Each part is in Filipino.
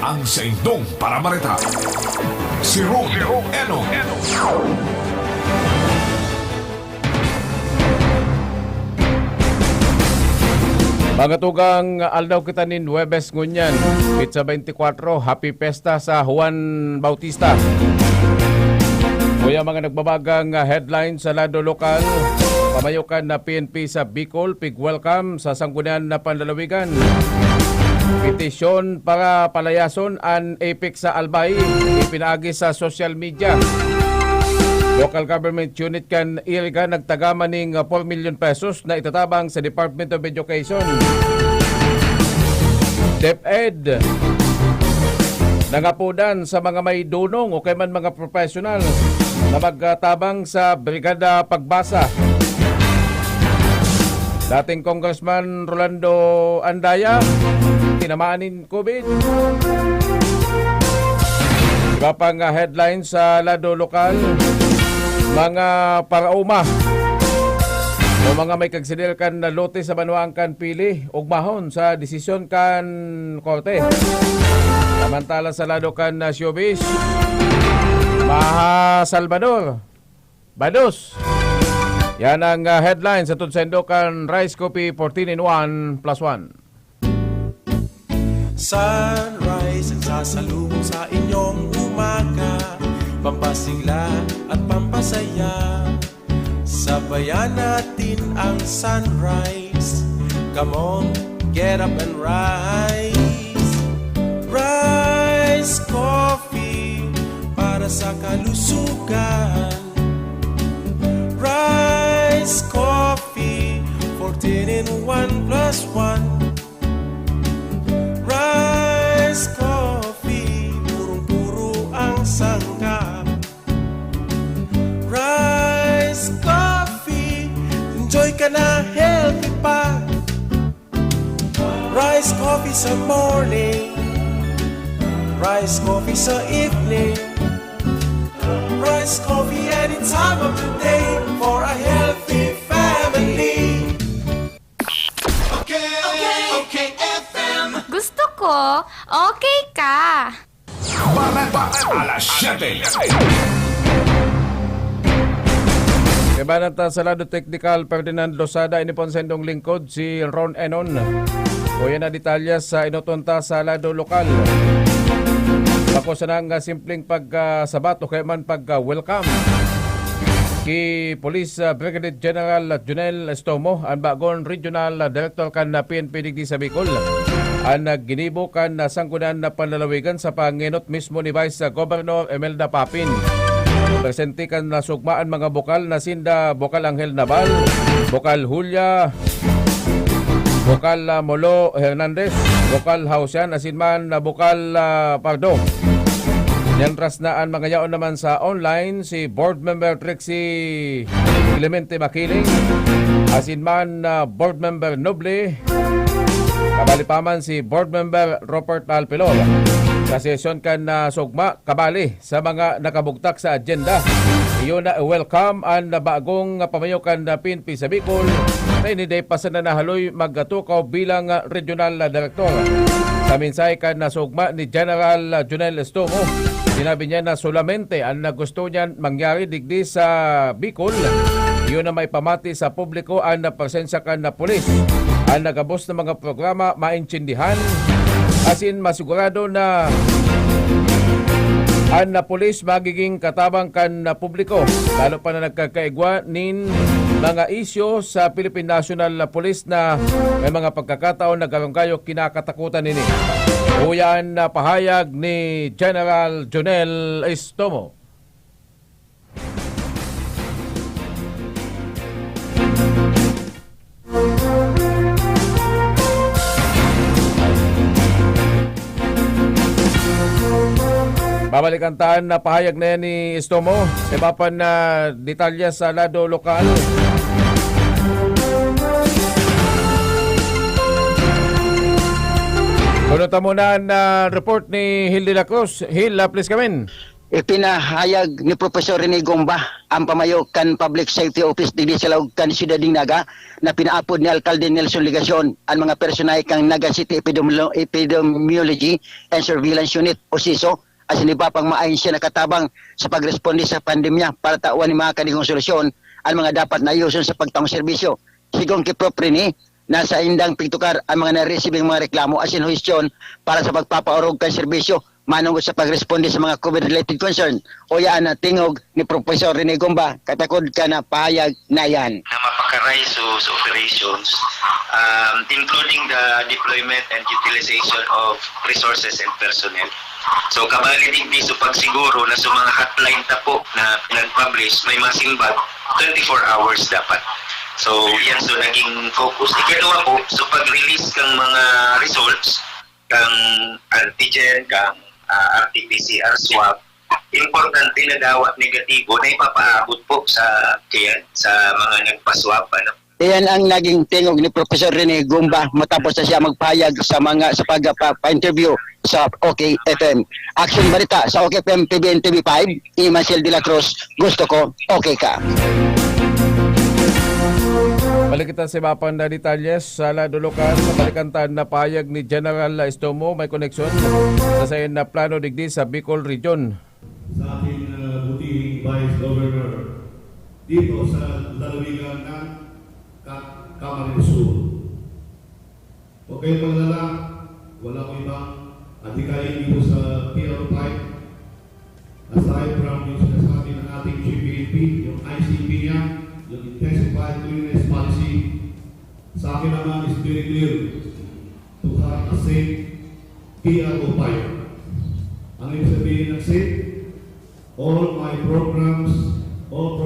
ang sa indong paramareta. Si Ron Eno. Mga tugang aldaw kita nin Huwebes ngunyan, Pizza 24, Happy Pesta sa Juan Bautista. Kuya mga nagbabagang headline sa lado lokal, pamayukan na PNP sa Bicol, pig-welcome sa Sanggunian na Panlalawigan. Petisyon para palayason ang APEC sa Albay, ipinaagi sa social media. Local government unit kan Iriga nagtagama ng 4 million pesos na itatabang sa Department of Education. DepEd nangapudan sa mga may dunong o kay man mga professional na magtabang sa Brigada Pagbasa. Dating Congressman Rolando Andaya tinamanin COVID. Iba pang headline sa lado lokal, mga parauma o mga may kagsidil kan na lote sa banuang kan pili ug mahon sa desisyon kan korte. Samantala sa lado kan na showbiz, Maha Salvador Bados. Yan ang headline sa tudsendo kan Rice Coffee 14 in 1 plus 1. Sunrise ang sasalubong sa inyong umaga, pampasigla at pampasaya. Sabayan natin ang sunrise. Come on, get up and rise. Rise Coffee para sa kalusugan. Rise Coffee 14 in 1 plus 1. Rice Coffee, purong-puro ang sangkap. Rice Coffee, enjoy ka na, healthy pa. Rice Coffee sa morning, Rice Coffee sa evening, Rice Coffee any time of the day for a healthy family. Okay, FM. Gusto ko, okay ka. Barata alas 7. Kabanata sa lado technical, Ferdinand Losada, inipon sendong lingkod si Ron Enon. Kuya na detalya sa inutunta sa lado lokal. Ako sa nang simpleng pagsabat o kaya man pag-welcome ki Police Brigadier General Junel Estomo, ang bagong Regional Director kan na PNP digdi sa Bicol. Ang ginibo kan na Sanggunian na Panlalawigan sa panginot mismo ni Vice Governor Imelda Papin. Presente kan na sugmaan mga bokal na sinda Bokal Angel Naval, Bokal Julia, Bokal Molo Hernandez, Bokal Hausian, asinman na Bokal Pardo. Niyantras na ang mga yaon naman sa online si Board Member Trixie Clemente Makiling, asinman na Board Member Noble, kabali paman si Board Member Robert Alpilor. Sa sesyon kan na sugma kabali sa mga nakabugtak sa agenda. Iyon na welcome ang bagong pamayokan na PNP sa Bicol na iniday pa sa nanahaloy magatukaw bilang Regional Director. Sa minsay kan na sugma ni General Junel Estomo, sinabi niya na solamente ang gusto niyan mangyari digdi sa Bicol. Iyon na may pamati sa publiko ang presensya kan na pulis. Ang nagabos ng mga programa maintindihan, asin masigurado na ang na pulis magiging katabang kan na publiko, lalo pa na nagkakaigwa nin mga isyo sa Philippine National Police na may mga pagkakataon na garangkayo kinakatakutan nini. Uyan na pahayag ni General Junel Estomo. Babalikantaan na pahayag na yan ni Estomo sa iba pa na detalya sa lado lokal. Kunuta muna na report ni Hil de la Cruz. Hil, please come in. ipinahayag ni Professor Rene Gomba ang pamayo kan Public Safety Office di Salog kan Ciudad Dingnaga na pinaapod ni Alcalde Nelson Ligacion ang mga personay kang Naga City Epidemiology and Surveillance Unit o SISO asin iba pang maayon siya nakatabang sa pagresponde sa pandemya para tawan ni mga kanigong solusyon ang mga dapat na ayuson sa pagtaong serbisyo. Sigong kay Prof. Rene, nasa indang pigtukar ang mga naresibing mga reklamo asin huisyon para sa pagpapaorog kan serbisyo manungod sa pagresponde sa mga COVID-related concern. O yan na tingog ni Professor Rene Gomba, katakod ka na pahayag na yan. Na mapakaray sa operations, including the deployment and utilization of resources and personnel. So kabali din sa pagsiguro na sa mga hotline tapo na pinag-publish, may masimbag 24 hours dapat. So yan so naging focus. Ikalawa po, so pag-release kang mga results, kang antigen, kang RT-PCR swab, importante na dawat negatibo na ipapaabot po sa mga nagpa-swab. Iyan ang naging tingog ni Professor Rene Gomba matapos na siya magpahayag sa pagpa-interview sa OK FM. Action Balita sa OK FM PBN TV5, Marcel de la Cruz, gusto ko OK ka. Balik kita sa iba pang na detalyes sa lado lokal sa balikantan na pahayag ni General Estomo may koneksyon sa sayon na plano digdi sa Bicol Region. Sa ating butihing Vice Governor dito sa lalawigan ng Camarines Sur. Huwag kayong maglala, wala ko ibang adhikain dito sa PR5. Aside from yung sinasabi ng ating GPNP, yung ICP niya, yung Intensified Cleanliness Policy, sa akin naman is very clear to have a safe PRO fire. Ang ibig sabihin ng safe, all programs of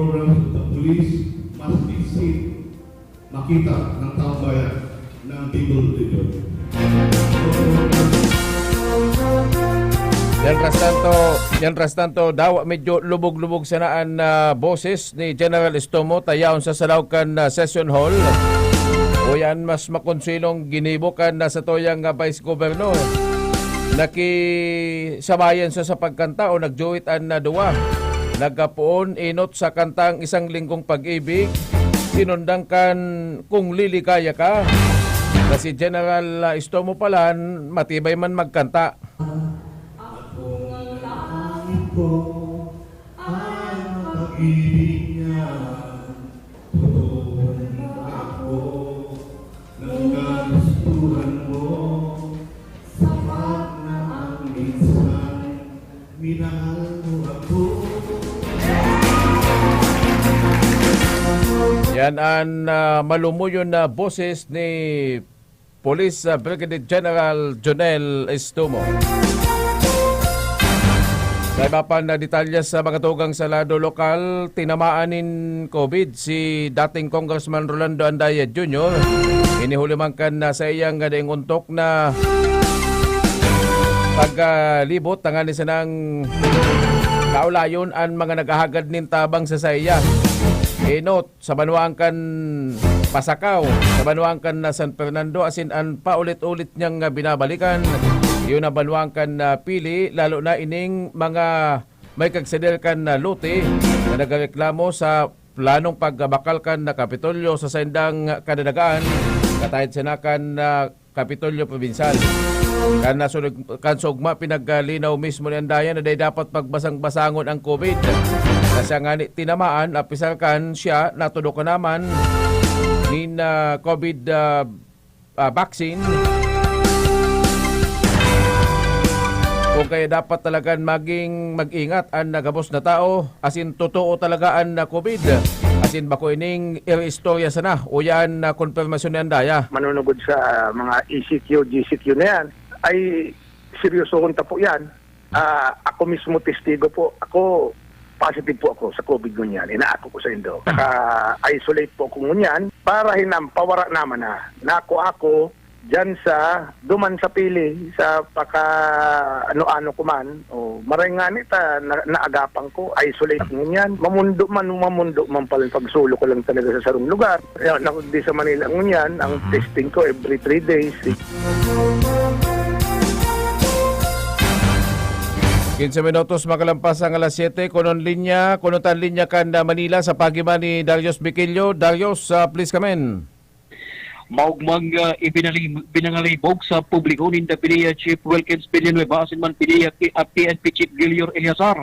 the police must be safe. Makita ng taong bayan ng Bicol Region. Yan rastanto daw medyo lubog-lubog sanaan na boses ni General Estomo tayaon sa Salawkan Session Hall. O yan mas makonsilong ginibukan na sa toyang Vice Governor. Nakisabayan siya sa pagkanta o nagjuitan na duwa. Nagkapoon inot sa kantang Isang Linggong Pag-ibig. Sinundang kan kung liligaya ka. Kasi General Estomo pala matibay man magkanta. Ko ang pag-ibig niya, tutunan ako ng kagustuhan mo, sapat na ang minsan, minahal mo ako. Yan ang malumuyon na boses ni Police Brigadier General Jonel Estomo. Sa iba pa na detalya sa mga tugang sa lado lokal, tinamaanin COVID si dating Congressman Rolando Andaya Jr. Inihulimangkan na sa iyang daing untok na paglibot tangani sa nang kaulayon ang mga naghahagad nin tabang sa saya. Inot sa Banuangkan Pasakaw, sa Banuangkan na San Fernando asin ang paulit-ulit niyang binabalikan. Yun na Banuangkan na pili, lalo na ining mga may kagsedel kan na luti na nagreklamo sa planong pagbakal kan na Kapitolyo sa sendang kadadagaan katahit sinakan na Kapitolyo Provincial. Kan sugma pinaglinaw mismo ni Andaya na dapat pagbasang-basangon ang COVID. Kasi nga tinamaan, apisal kan siya natudok naman ni COVID vaccine. Kung kaya dapat talagang mag-ingat ang nagabos na tao, asin totoo talaga ang COVID. Asin bako ining istorya sana o yan na konfirmasyon ni Andaya. Manunugod sa mga ECQ, GCQ na yan, ay seryoso kong tapo yan. Ako mismo testigo po. Ako, positive po ako sa COVID ngunyan. Inaako ko sa Indo. Naka-isolate po ako ngunyan para hinampawara naman na ako dyan sa duman sa pili sa paka ano-ano ko man o maray nga nita naagapang ko isolate ngunyan mamundo man pala pagsulo ko lang talaga sa sarong lugar di sa Manila ngunyan ang testing ko every 3 days 15 minutos makalampas ang alas 7. Kunon tan linya kan Manila sa pagiman ni Darius Biquillo. Darius, please come in. Maugmang binangalibog sa publiko ni PDEA Chief Wilkins Villanueva asin man PDEA PNP Chief Gilior Eliazar.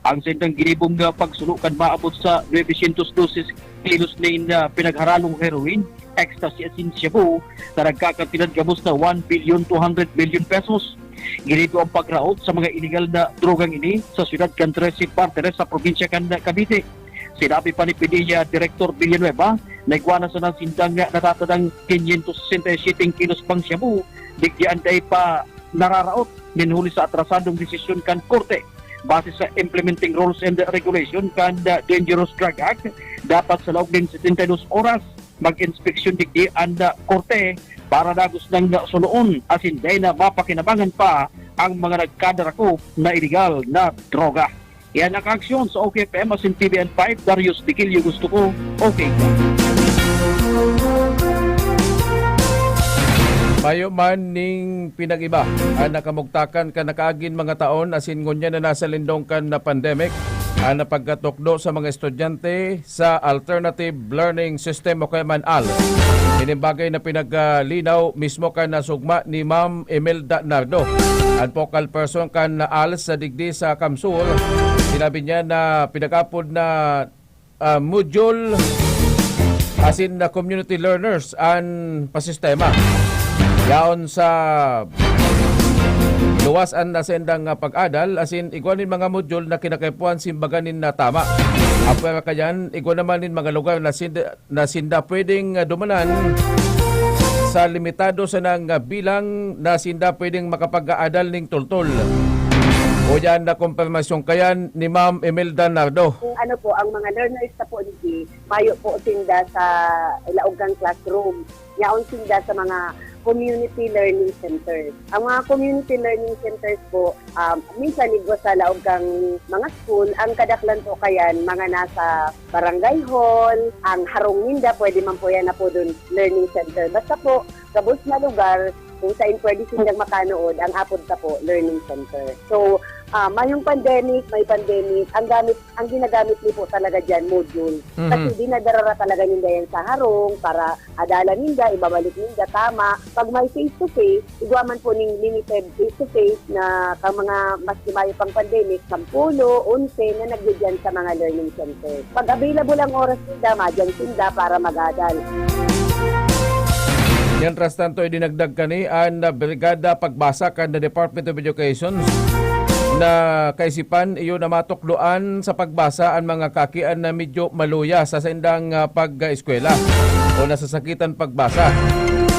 Ang sendang ginibong pagsulukan maabot sa 912 kilos na pinagharalong heroin, ecstasy at Cebu na nagkakatinan gamos na 1,200,000,000 pesos. Ginito ang pagraot sa mga illegal na drogang ini sa siyudad kan Trece Parteres sa probinsya kan Cavite. Sinabi pa ni PDEA Director Villanueva na igwana sa ng sindang natatadang 567 kilos pang Cebu, digyan day pa nararaot minhuli sa atrasadong desisyon kan Korte. Base sa Implementing Rules and Regulation kan Dangerous Drug Act, dapat sa loob ng 72 oras mag-inspeksyon digdi ang Korte para dagos ng sunoon as hindi na mapakinabangan pa ang mga nagkadarako na illegal na droga. Yan ang aksyon sa OKFM asin TVN5. Darius Biquillo, gusto ko, okay. Mayo man ning pinag-iba ang nakamugtakan ka nakaagin mga taon asin ngunya na nasa lindong kan na pandemic ang napagkatukdo sa mga estudyante sa Alternative Learning System o kaya man AL. Inimbagay na pinaglinaw mismo kan nasugma ni Ma'am Imelda Nardo, ang focal person kan na AL sa digdi sa Kamsul. Sinabi niya na pinag-apod na module asin na community learners ang pasistema. Yaon sa luwas ang nasendang pag-adal asin igwanin mga module na kinakaipuan simbaganin na tama. Apera kayan, igwan naman in mga lugar na sinda pwedeng dumanan sa limitado sa nang bilang na sinda pwedeng makapag-aadal ning tultol. O yan na kumpirmasyon kayan ni Ma'am Imelda Nardo. Kung ano po, ang mga learners na po hindi, mayo po sinda sa ilaugang classroom. Yaon sinda sa mga community learning centers. Ang mga community learning centers po, minsan igwa sa laugang mga school, ang kadaklan po kayan, mga nasa barangay hall, ang harong ninda, pwede man po yan na po doon learning center. Basta po, kabus na lugar, kung saan pwede silang makanood, ang apod ta po, learning center. So, mayong pandemic, ang ginagamit niyo po talaga dyan, module. Kasi dinadarara talaga ninda yan sa harong para adalan ninda, ibabalik ninda, tama. Pag may face-to-face, igwaman po ning limited face-to-face na kang mga mas kimayo pang pandemic, 10, 11 na nagyadyan sa mga learning center. Pag available ang oras ninda, madyan sinda para mag-adal. Yan rastanto ay dinagdag kani ang Brigada Pagbasa kan the Department of Education na kaisipan iyon na matukloan sa pagbasa ang mga kakian na medyo maluya sa sendang pag-eskwela o nasasakitan pagbasa.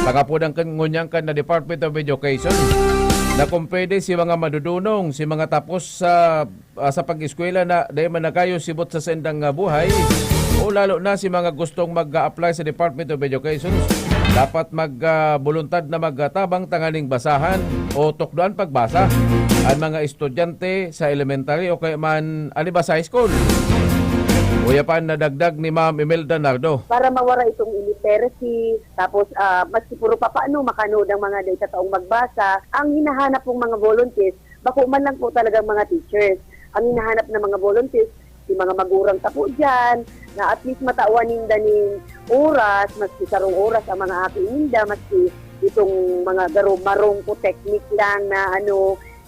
Pagapudang kangunyang kan na Department of Education na kung pwede si mga madudunong, si mga tapos sa pag-eskwela na dahil managayo sibot sa sendang buhay o lalo na si mga gustong mag-apply sa Department of Education, dapat mag-voluntad na magtabang tanganing basahan o tukduan pagbasa ang mga estudyante sa elementary o kaya man aniba sa high school. Uya pa nadagdag ni Ma'am Imelda Nardo. Para mawara itong illiteracy, tapos maski puro papaano makanood ang mga data taong magbasa, ang hinahanap ng mga volunteers, bako man lang po talagang mga teachers. Ang hinahanap ng mga volunteers, si mga magurang tapo dyan, na at least matawan ninda ning oras, maski sarong oras ang mga aking ninda, maski itong mga marong po technique lang na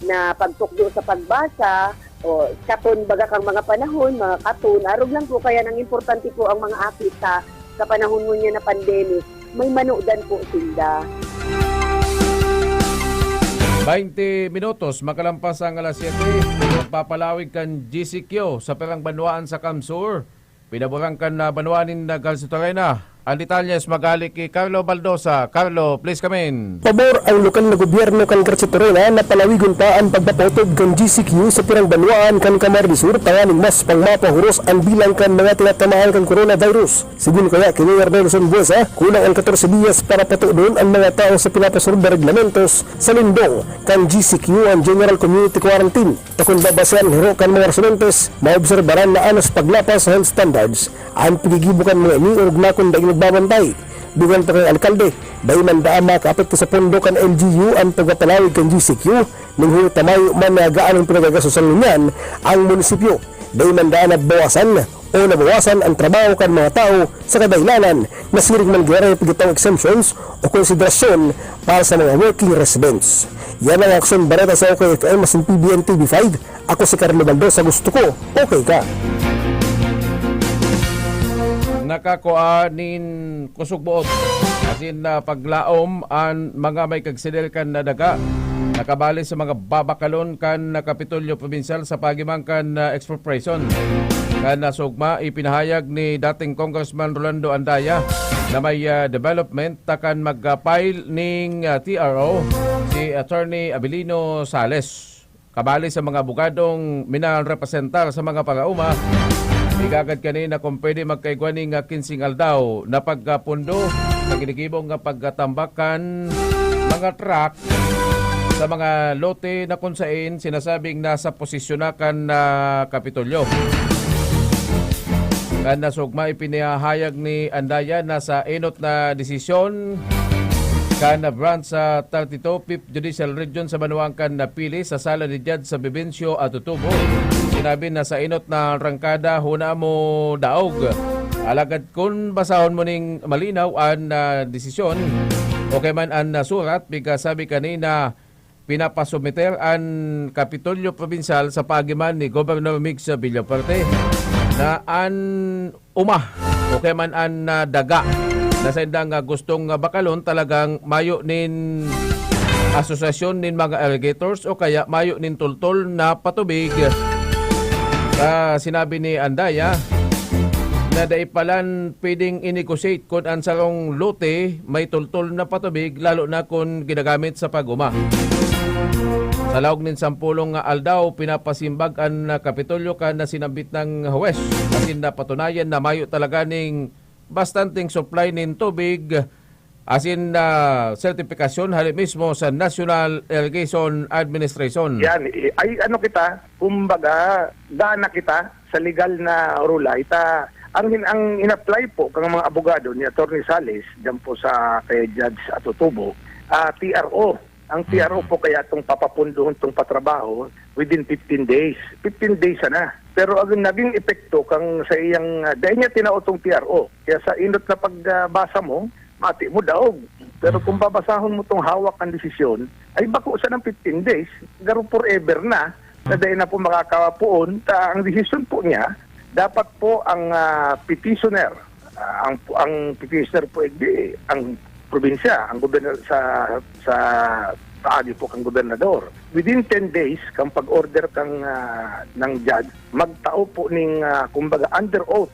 na pagtukdo sa pagbasa, o katon baga kang mga panahon, mga katon, arog lang po kaya nang importante po ang mga akit sa panahon mo niya na pandemic, may manudan po sila. 20 minutos, makalampas ang alas 7, magpapalawig kan GCQ sa Perang Banwaan sa Kamsur. Pinaburang kan na Banwanin na Galsitorena. Ang detalyes magali kay Carlo Baldosa. Carlo, please come in. Pabor ang lokal na gobyerno kan Galsitorena na palawigon pa ang pagpapotod kan GCQ sa Pirang Banwaan kan Camarines tanganing mas pangmapahuros ang bilang kan mga tinatamahan kan coronavirus. Sigun kaya kini Nelson Buesa, kulang ang 14 días para patudon ang mga tao sa pinapasunod na reglamentos sa lindong kan GCQ ang General Community Quarantine. Takon babasehan hiro kan mga residentes, maobserbaran na anos paglapas sa health standards ang pinigibukan mga ini o nakon daing nagbabantay. Dugan pa kay alkalde, dahil man daama kaapit sa pondo kan LGU ang pagpapalawig kan GCQ, ning huwit tamayo man nagaan ang pinagagasosan niyan ang munisipyo. Dahil man daan nabawasan o nabawasan ang trabaho kan mga tao sa kadailanan na siring man gaya pagitang exemptions o konsiderasyon para sa mga working residents. Yan ang aksyon barata sa OKFM masin PBN TV5. Ako si Carlo Baldo sa gusto ko, okay ka. Nakakuanin kusog buot asin na paglaom ang mga may kagsidel kan na daga nakabali sa mga babakalon kan na Kapitolyo Provincial sa pagimang kan expropriation kan nasugma ipinahayag ni dating Congressman Rolando Andaya na may development takan mag-file ning TRO si Attorney Abilino Sales kabali sa mga abogadong minarrepresentar sa mga palauma. Igagad kanina kung pwede magkaigwaning kinsingal daw na pagpundo sa ginikibong nga pagtambakan mga truck sa mga lote na kung saan sinasabing nasa posisyonakan na Kapitolyo. Kan nasugma ipinahayag ni Andaya na sa enot na desisyon kan na branch sa 32 5th Judicial Region sa Banuang kan napili sa sala ni Judge sa Bibencio at Tutubo. Sinabi na sa inot na rangkada huna mo daog. Alagad kung basahon mo ning malinaw ang desisyon okay man ang surat biga sabi kanina pinapasumiter ang Kapitolyo Provincial sa pagiman ni Governor Mix Villaparte na an umah okay man ang daga na sa indang gustong bakalon talagang mayo nin asosasyon nin mga alligators o kaya mayo nin tultol na patubig. Sinabi ni Andaya na daipalan pwedeng inegotiate kung ang sarong lote may tultol na patubig lalo na kung ginagamit sa paguma. Sa laog nin sampulong aldaw pinapasimbag ang Kapitolyo kan na sinambit ng huwes asin na patunayan na mayo talaga ning bastanting supply nin tubig asin na sertifikasyon hali mismo sa National Irrigation Administration. Yan, ay ano kita, kumbaga, daan na kita sa legal na rula. Ang in-apply po kang mga abogado ni Atty. Sales, dyan po sa kay Judge Atutubo, TRO. Ang TRO po kaya itong papapunduhon itong patrabaho within 15 days. 15 days na. Pero ang naging epekto kang sa iyang, dahil niya tinaotong TRO. Kaya sa inot na pagbasa mo, mati mo daog. Pero kung babasahon mo itong hawak ang desisyon, ay bako sa ng 15 days, garo forever na dahil na po makakawapoon. Ang desisyon po niya, dapat po ang petitioner, ang petitioner po, ang probinsya, ang gobernador sa paagi po kang gobernador. Within 10 days, kang pag-order kang ng judge, magtao po ning kumbaga under oath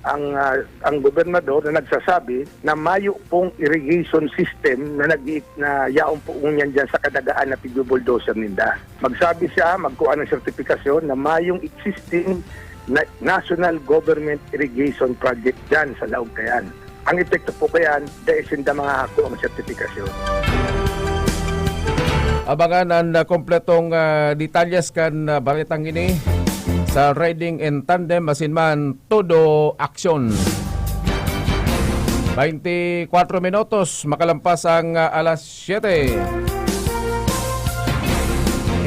ang gobernador na nagsasabi na mayo pong irrigation system na yaong po nyan dyan sa kadagaan na pigbulldozer ninda. Magsabi siya, magkuha ng sertifikasyon na mayong existing national government irrigation project dyan sa Laog Kayan. Ang epekto po kayan, dahil sinda mga ako ang sertifikasyon. Abangan ang kompletong detalyas kan balitang ini sa riding in tandem masin man todo aksyon. 24 minutos makalampas ang alas 7.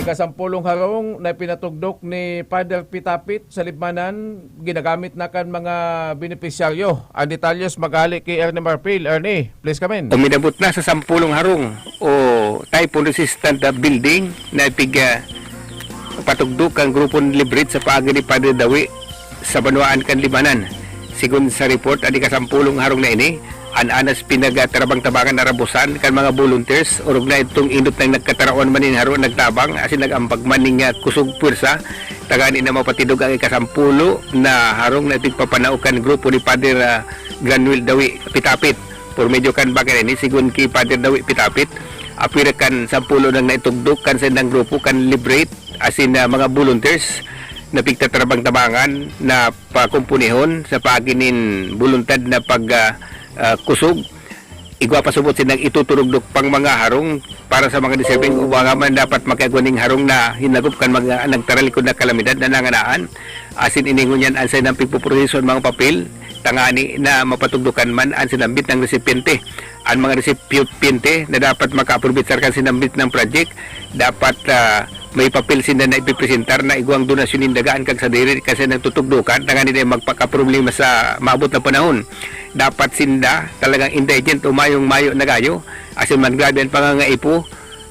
Ikasampulong harong na pinatugdok ni Father Pitapit sa Libmanan ginagamit na kan mga benepisyaryo. Ang detalyos magali kay Ernie Marpil. Ernie, please come in. Uminabot na sa 10 harong o typhoon resistant building na patugdok ang grupong Librit sa paagi ni Padre Dawi sa Banuaan kan Libanan. Sigun sa report, adi ka 10 harong na ini, anas pinagatarabang-tabangan na rabusan kan mga volunteers urog na itong indot na nagkataraon manin haro nagtabang asin nagampag maning kusog pwersa tagani na mapatidog ang ikasampulo na harong na tigpapanaukan grupo ni Padre Granwil Dawi Pitapit por medyo kan bagan ini sigun ki Padre Dawi Pitapit apira kan 10 nang naitugdok kan sa nang grupo kan Liberate asin mga volunteers na pigtatarabang-tabangan na pakumpunihon sa paginin voluntad na kusog igwa pasubot sinang ituturugdok pang mga harong para sa mga deserving ubaga man dapat makagwaning harong na hinagop kan mga nagtaralikod na kalamidad na nanganaan asin iningon yan ansay ng pagpuproseso mga papel tangani na mapatugdukan man ang sinambit ng resipyente. Ang mga resipyente na dapat maka-approve sa sinambit ng project, dapat may papel sinda na ipipresentar na iguang donasyon indagaan kag sa diri kasi nagtutugdukan tangani na magpaka-problema sa maabot na panahon. Dapat sinda talagang indigent o mayong-mayo na gayo asin man grabe ang pangangaipo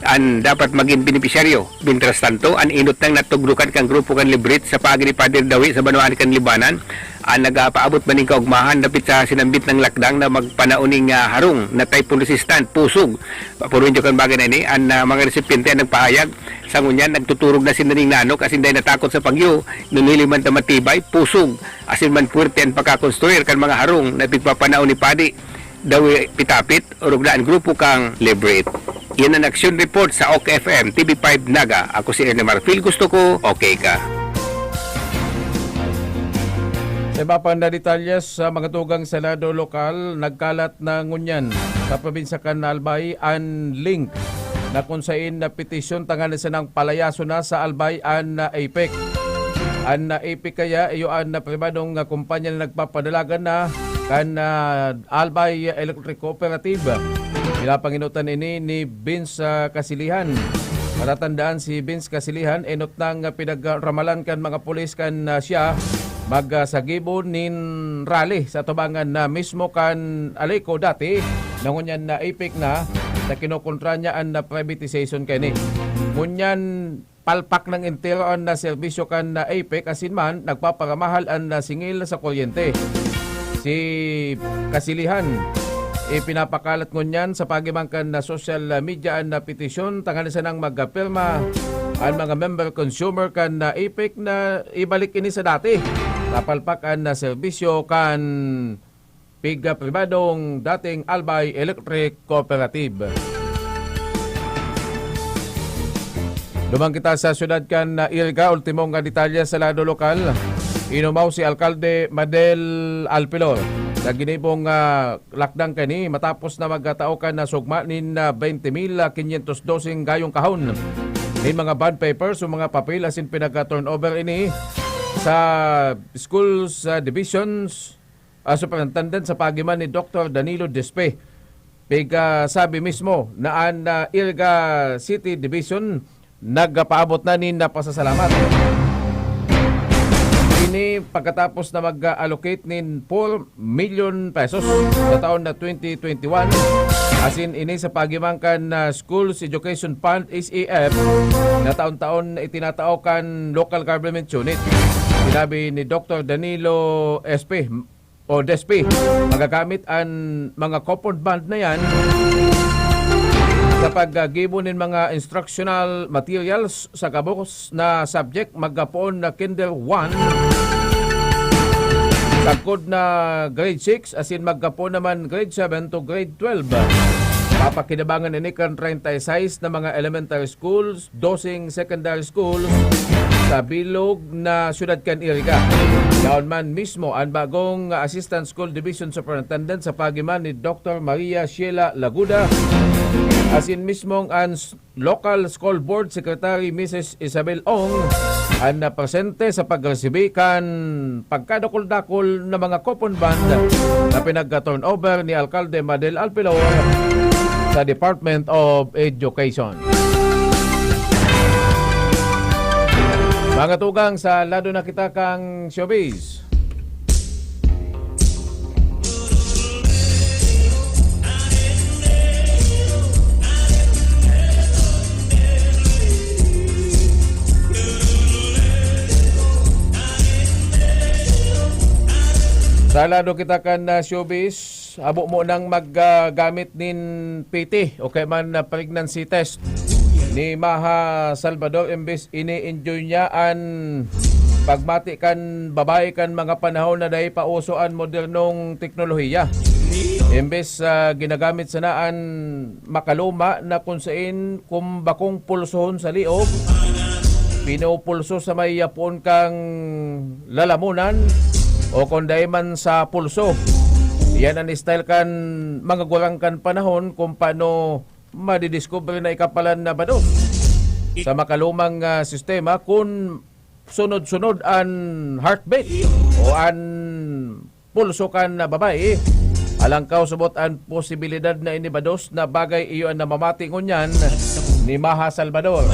an dapat maging benepisyaryo. Bintras tanto, an inot nang natugdukan kang grupo kan Librit sa pagi ni Pader Dawi sa Banuan kan Libanan, ang nagapaabot maning kaugmahan dapit sa sinambit ng lakdang na magpanauning harong na typhoon resistant, pusog. Papurin kan bagay na ini, ang mga resipyente ang nagpahayag, sa ngunyan, nagtuturog na sinaning nanok, asin dahil natakot sa pagyo, nunili man tamatibay, pusog, asin man puwerte ang pagkakonstruir kan mga harong na pigpapanaon ni Padi, Dawi Pitapit, o ruglaan grupo kang Librit. Yan ang action report sa OK FM TV5 Naga. Ako si Ernie Marfil. Gusto ko, okay ka. Sa iba pang na detalyes sa mga tugang Senado lokal, nagkalat na ngunyan sa probinsya kan Albay ang link na kung saan na petisyon tangan sa ng palayaso na sa Albay an APEC. An APEC kaya iyo an na pribadong kumpanya na nagpapadalagan na kan Albay Electric Cooperative. Pinapanginutan ini ni Vince Kasilihan. Matatandaan si Vince Kasilihan, enot nang pinagramalan kan mga pulis kan siya magsagibo nin rally sa tubangan na mismo kan Alico dati nangunyan na APEC na kinukontra niya ang privatization kani. Ngunyan palpak ng interoan na serbisyo kan na APEC asin man nagpaparamahal ang singil sa kuryente. Si Kasilihan ipinapakalat ngunyan sa pagimangkan na social media na petisyon tangan sa nang magpirma ang mga member consumer kan na APEC na ibalik ini sa dati. Napalpakan na serbisyo kan piga pribadong dating Albay Electric Cooperative. Lumang kita sa syudad kan na Ilga, ultimong nga detalye sa lado lokal. Inumaw si Alkalde Madel Alpilor na ginibong lakdang kani matapos na magkatao na sugma nin 20,512 gayong kahon. May mga bond papers o mga papel asin pinagka-turnover ini sa schools divisions superintendent sa pagiman ni Dr. Danilo Despe. Sabi mismo na ang Ilga City Division nagpaabot na nin na pasasalamat. Ini pagkatapos na mag-allocate nin 4 million pesos sa taon na 2021 asin ini sa pagimangkan na Schools Education Fund SEF na taon-taon itinatao kan local government unit. Sinabi ni Dr. Danilo SP o Despi, magagamit ang mga coupon band na yan sa paggibo ng mga instructional materials sa kabukos na subject maggapoon na Kinder 1 sagkod na grade 6 asin maggapoon naman grade 7 to grade 12. Papakinabangan ini kan 36 na mga elementary schools, 12 secondary schools sa bilog na syudad kan Iriga. Daon man mismo ang bagong Assistant School Division Superintendent sa pagiman ni Dr. Maria Sheila Laguda asin mismong ang Local School Board Secretary Mrs. Isabel Ong ang presente sa pagresibi kan pagkadakol-dakol na mga coupon band na pinagka-turnover ni Alkalde Madel Alpilor sa Department of Education. Mga tugang sa lado na kita kang showbiz. Sa lado kita kan showbiz, abo mo nang maggamit nin PT o kay man pregnancy test ni Maha Salvador imbes ini-enjoy niya an pagmati kan babae kan mga panahon na dahi pauso an modernong teknolohiya. Imbes ginagamit sanaan makaluma na kung saan kumbakong pulsohon sa liog, pinupulso sa may yapon kang lalamunan o kunday man sa pulso. Yan ang style kan mga gurang kan panahon kung paano madidiscover na ikapalan na bado sa makalumang sistema kung sunod-sunod ang heartbeat o ang pulso kan na babae. Alangkaw subot ang posibilidad na inibados na bagay iyo ang namamati ngunyan ni Maha Salvador.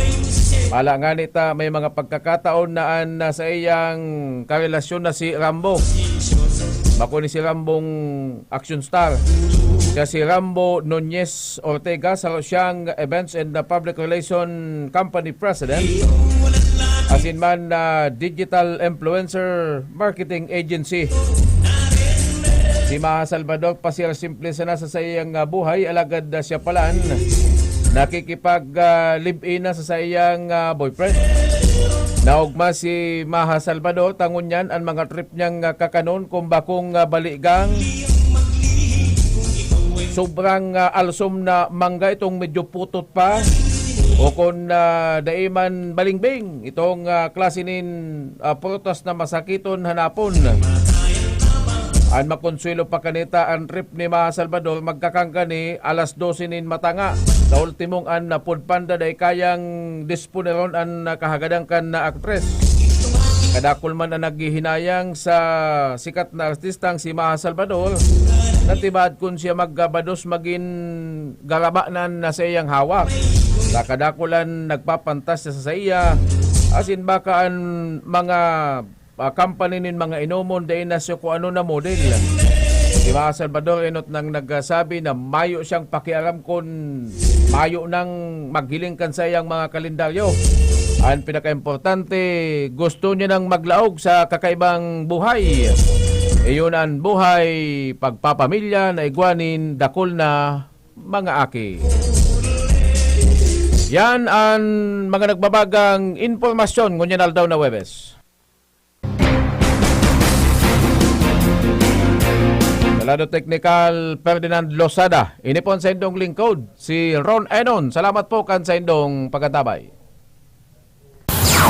Pala nga nita may mga pagkakataon na sa iyang karelasyon na si Rambo. Bako ni si Rambong action star. Kaya si Rambo Nunez Ortega sa siyang Events and Public Relation Company President. Asin man na digital influencer marketing agency. Si Maha Salvador pasir simple sana sa iyang buhay, alagad siya palaan nakikipag live-in na sa iyang boyfriend. Naugma si Maha Salvador tangon niyan ang mga trip niyang kakanon kung bakong baligang sobrang alsom na mangga itong medyo putot pa o kung daiman balingbing itong klase nin prutas na masakiton hanapon. Ang makonsuelo pa kanita ang trip ni Maha Salvador magkakangka ni alas 12 nin matanga. Sa ultimong an napudpanda day kayang disponeron ang kahagadang kan na aktres. Kadakol man ang naghihinayang sa sikat na artistang si Maha Salvador. Natibad kung siya maggabados maging garabanan na sa iyang hawak. Sa kadakulan nagpapantas sa iya. Asin baka ang mga company nin mga inomon dahil na siya kung ano na model. Si Maha Salvador inot nang nagsabi na mayo siyang pakialam kung mayo nang maghiling kan sa iyang mga kalendaryo. Ang pinaka-importante, gusto niya nang maglaog sa kakaibang buhay. Iyon ang buhay, pagpapamilya na igwanin, dakol na mga aki. Yan ang mga nagbabagang informasyon ngunyan aldaw na Webes. Salado Technical Ferdinand Losada. Inipon sa indong lingkod si Ron Enon. Salamat po kan sa indong pagkatabay.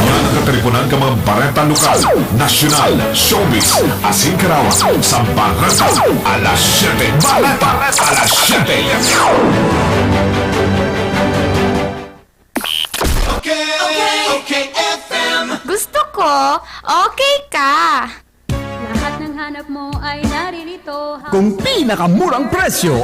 Mga nakateleponan ka mga bareta lokal, nasyonal, showbiz, asin karawan, sa bareta, alas 7. Bareta, alas 7. Okay, FM. Gusto ko, okay ka. Lahat ng hanap mo ay naririto. Kung pinakamurang presyo